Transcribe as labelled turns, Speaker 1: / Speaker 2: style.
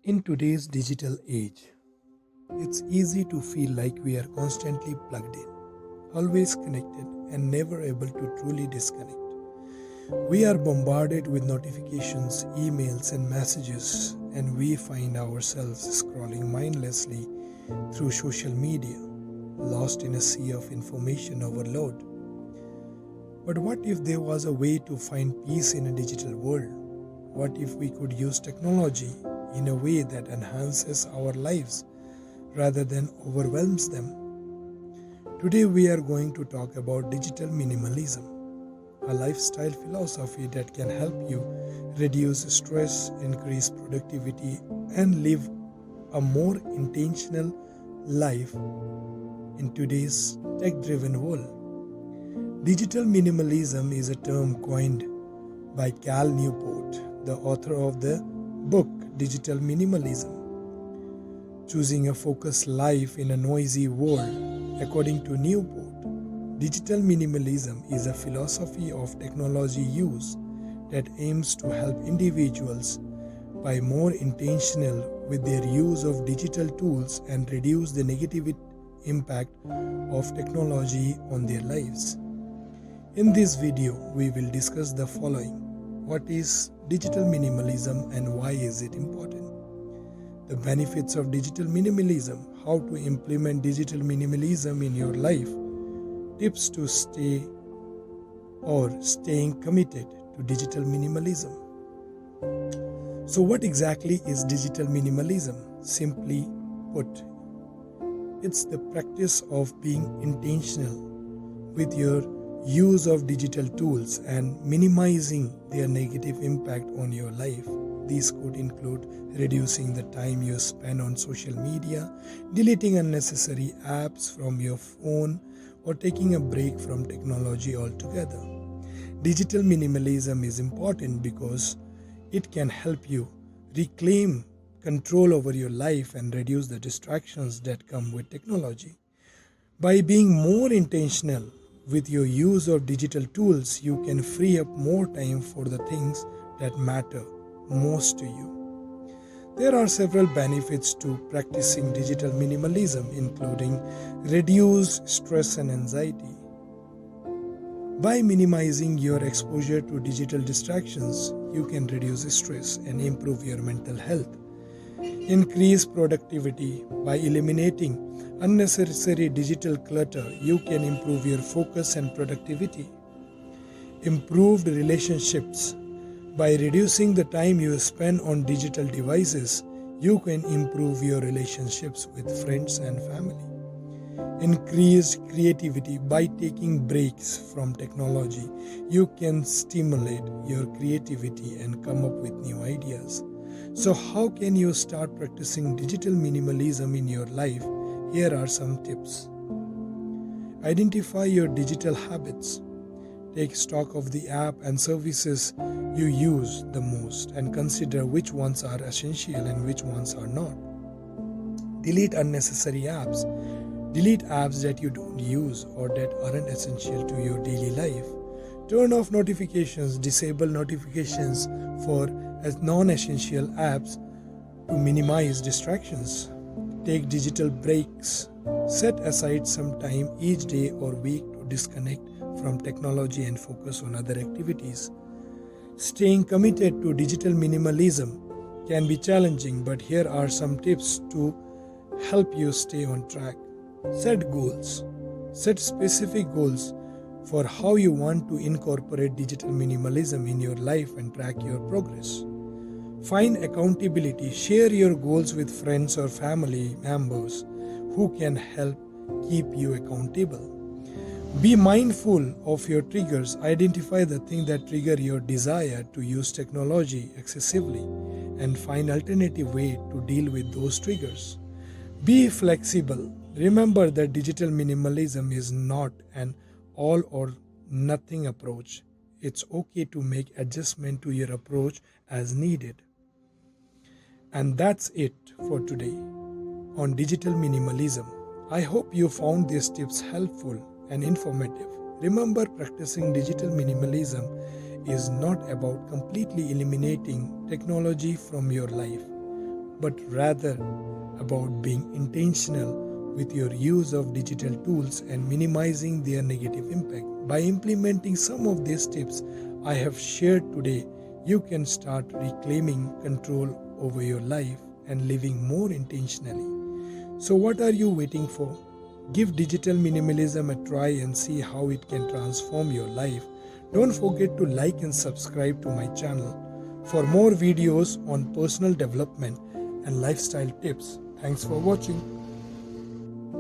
Speaker 1: In today's digital age, it's easy to feel like we are constantly plugged in, always connected, and never able to truly disconnect. We are bombarded with notifications, emails, and messages, and we find ourselves scrolling mindlessly through social media, lost in a sea of information overload. But what if there was a way to find peace in a digital world? What if we could use technology in a way that enhances our lives rather than overwhelms them? Today we are going to talk about digital minimalism, a lifestyle philosophy that can help you reduce stress, increase productivity, and live a more intentional life in today's tech-driven world. Digital minimalism is a term coined by Cal Newport, the author of the book Digital Minimalism, Choosing a Focused Life in a Noisy World. According to Newport, digital minimalism is a philosophy of technology use that aims to help individuals be more intentional with their use of digital tools and reduce the negative impact of technology on their lives. In this video, we will discuss the following. What is digital minimalism and why is it important? The benefits of digital minimalism, how to implement digital minimalism in your life, tips to staying committed to digital minimalism. So what exactly is digital minimalism? Simply put, it's the practice of being intentional with your use of digital tools and minimizing their negative impact on your life. These could include reducing the time you spend on social media, deleting unnecessary apps from your phone, or taking a break from technology altogether. Digital minimalism is important because it can help you reclaim control over your life and reduce the distractions that come with technology. By being more intentional with your use of digital tools, you can free up more time for the things that matter most to you. There are several benefits to practicing digital minimalism, including reduced stress and anxiety. By minimizing your exposure to digital distractions, you can reduce stress and improve your mental health. Increase productivity. By eliminating unnecessary digital clutter, you can improve your focus and productivity. Improved relationships. By reducing the time you spend on digital devices, you can improve your relationships with friends and family. Increased creativity. By taking breaks from technology, you can stimulate your creativity and come up with new ideas. So how can you start practicing digital minimalism in your life? Here are some tips. Identify your digital habits. Take stock of the app and services you use the most and consider which ones are essential and which ones are not. Delete unnecessary apps. Delete apps that you don't use or that aren't essential to your daily life. Turn off notifications. Disable notifications for non-essential apps to minimize distractions. Take digital breaks. Set aside some time each day or week to disconnect from technology and focus on other activities. Staying committed to digital minimalism can be challenging, but here are some tips to help you stay on track. Set goals. Set specific goals for how you want to incorporate digital minimalism in your life and track your progress. Find accountability. Share your goals with friends or family members who can help keep you accountable. Be mindful of your triggers. Identify the things that trigger your desire to use technology excessively and find alternative ways to deal with those triggers. Be flexible. Remember that digital minimalism is not an all or nothing approach. It's okay to make adjustment to your approach as needed. And that's it for today on digital minimalism. I hope you found these tips helpful and informative. Remember, practicing digital minimalism is not about completely eliminating technology from your life, but rather about being intentional with your use of digital tools and minimizing their negative impact. By implementing some of these tips I have shared today, you can start reclaiming control over your life and living more intentionally. So, what are you waiting for? Give digital minimalism a try and see how it can transform your life. Don't forget to like and subscribe to my channel for more videos on personal development and lifestyle tips. Thanks for watching.